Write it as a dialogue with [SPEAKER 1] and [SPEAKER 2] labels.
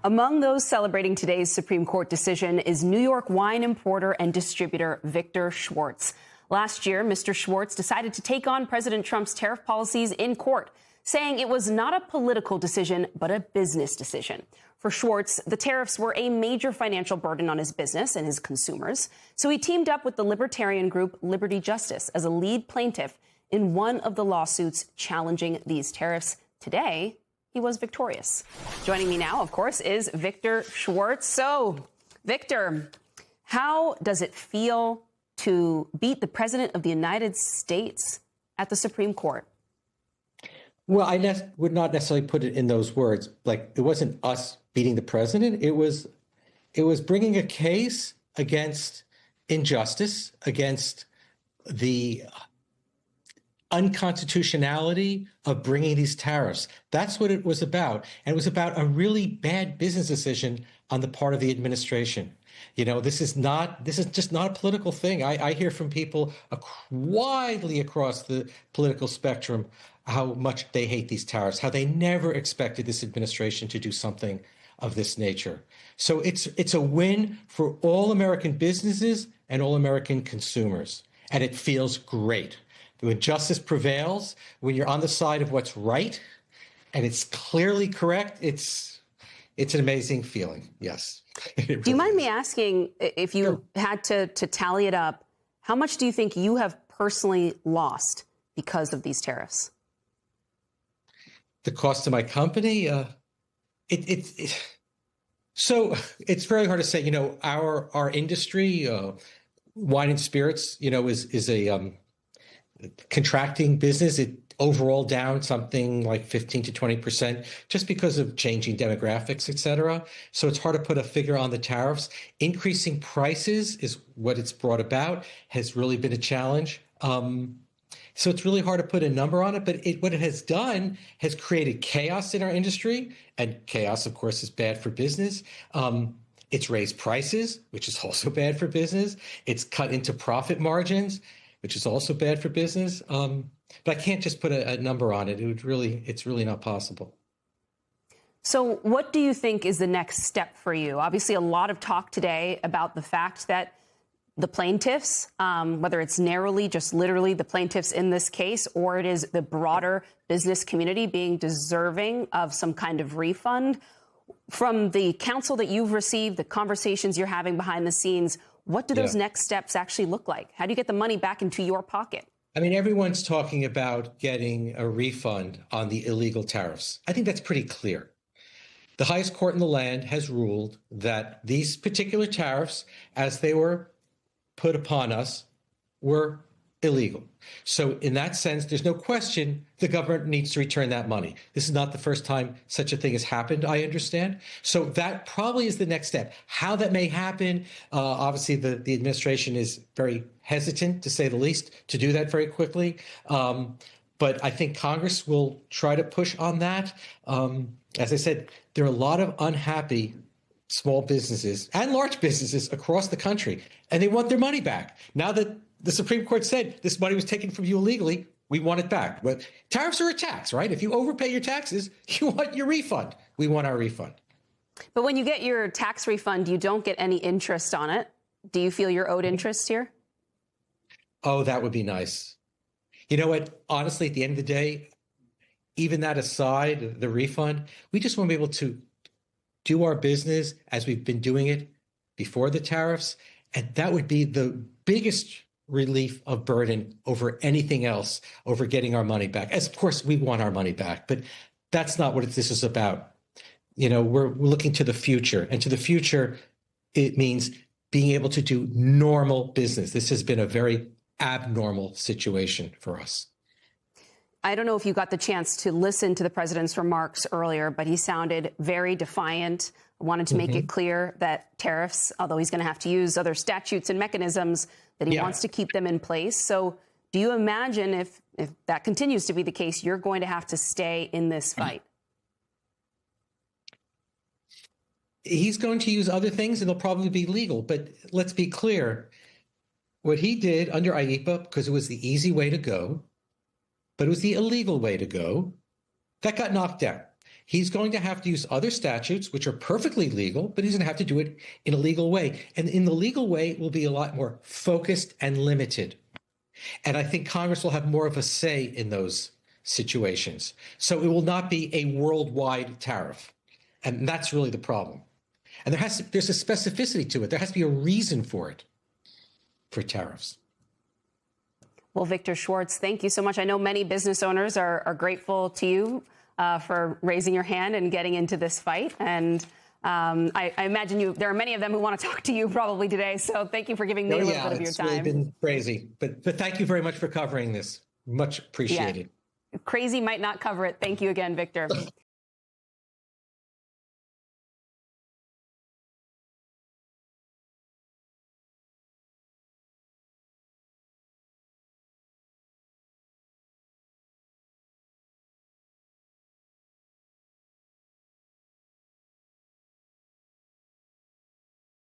[SPEAKER 1] Among those celebrating today's Supreme Court decision is New York wine importer and distributor Victor Schwartz. Last year, Mr. Schwartz decided to take on President Trump's tariff policies in court, saying it was not a political decision, but a business decision. For Schwartz, the tariffs were a major financial burden on his business and his consumers. So he teamed up with the libertarian group Liberty Justice as a lead plaintiff in one of the lawsuits challenging these tariffs. Today, he was victorious. Joining me now, of course, is Victor Schwartz. So, Victor, how does it feel to beat the President of the United States at the Supreme Court?
[SPEAKER 2] Well, I would not necessarily put it in those words. Like, it wasn't us beating the president. It was bringing a case against injustice, against the unconstitutionality of bringing these tariffs. That's what it was about. And it was about a really bad business decision on the part of the administration. You know, this is just not a political thing. I hear from people widely across the political spectrum how much they hate these tariffs, how they never expected this administration to do something of this nature. So it's a win for all American businesses and all American consumers. And it feels great. When justice prevails, when you're on the side of what's right, and it's clearly correct, it's an amazing feeling. Yes. Really
[SPEAKER 1] do you mind me asking, if you had to tally it up, how much do you think you have personally lost because of these tariffs?
[SPEAKER 2] The cost to my company, so it's very hard to say. You know, our industry, wine and spirits, you know, is a contracting business. It overall down something like 15 to 20% just because of changing demographics, et cetera. So it's hard to put a figure on the tariffs. Increasing prices is what it's brought about, has really been a challenge. So it's really hard to put a number on it, but what it has done has created chaos in our industry, and chaos, of course, is bad for business. It's raised prices, which is also bad for business. It's cut into profit margins, which is also bad for business. But I can't just put a number on it. It's really not possible.
[SPEAKER 1] So what do you think is the next step for you? Obviously, a lot of talk today about the fact that the plaintiffs, whether it's narrowly, just literally the plaintiffs in this case, or it is the broader business community being deserving of some kind of refund. From the counsel that you've received, the conversations you're having behind the scenes, what do those next steps actually look like? How do you get the money back into your pocket?
[SPEAKER 2] I mean, everyone's talking about getting a refund on the illegal tariffs. I think that's pretty clear. The highest court in the land has ruled that these particular tariffs, as they were put upon us, were illegal. So in that sense, there's no question the government needs to return that money. This is not the first time such a thing has happened, I understand. So that probably is the next step. How that may happen, obviously the administration is very hesitant, to say the least, to do that very quickly. But I think Congress will try to push on that. As I said, there are a lot of unhappy small businesses and large businesses across the country, and they want their money back. Now that the Supreme Court said this money was taken from you illegally, we want it back. But tariffs are a tax, right? If you overpay your taxes, you want your refund. We want our refund.
[SPEAKER 1] But when you get your tax refund, you don't get any interest on it. Do you feel you're owed interest here?
[SPEAKER 2] Oh, that would be nice. You know what? Honestly, at the end of the day, even that aside, the refund, we just want to be able to do our business as we've been doing it before the tariffs. And that would be the biggest relief of burden over anything else, over getting our money back. As of course, we want our money back, but that's not what this is about. You know, we're looking to the future, and to the future, it means being able to do normal business. This has been a very abnormal situation for us.
[SPEAKER 1] I don't know if you got the chance to listen to the president's remarks earlier, but he sounded very defiant, wanted to make it clear that tariffs, although he's going to have to use other statutes and mechanisms, that he wants to keep them in place. So do you imagine if that continues to be the case, you're going to have to stay in this fight?
[SPEAKER 2] He's going to use other things, and they'll probably be legal. But let's be clear. What he did under IEEPA, because it was the easy way to go, but it was the illegal way to go, that got knocked down. He's going to have to use other statutes, which are perfectly legal, but he's going to have to do it in a legal way. And in the legal way, it will be a lot more focused and limited. And I think Congress will have more of a say in those situations. So it will not be a worldwide tariff. And that's really the problem. And there's a specificity to it. There has to be a reason for it, for tariffs.
[SPEAKER 1] Well, Victor Schwartz, thank you so much. I know many business owners are grateful to you for raising your hand and getting into this fight. And I imagine there are many of them who want to talk to you probably today. So thank you for giving me a little bit of your time.
[SPEAKER 2] It's really been crazy. But thank you very much for covering this. Much appreciated.
[SPEAKER 1] Yeah. Crazy might not cover it. Thank you again, Victor.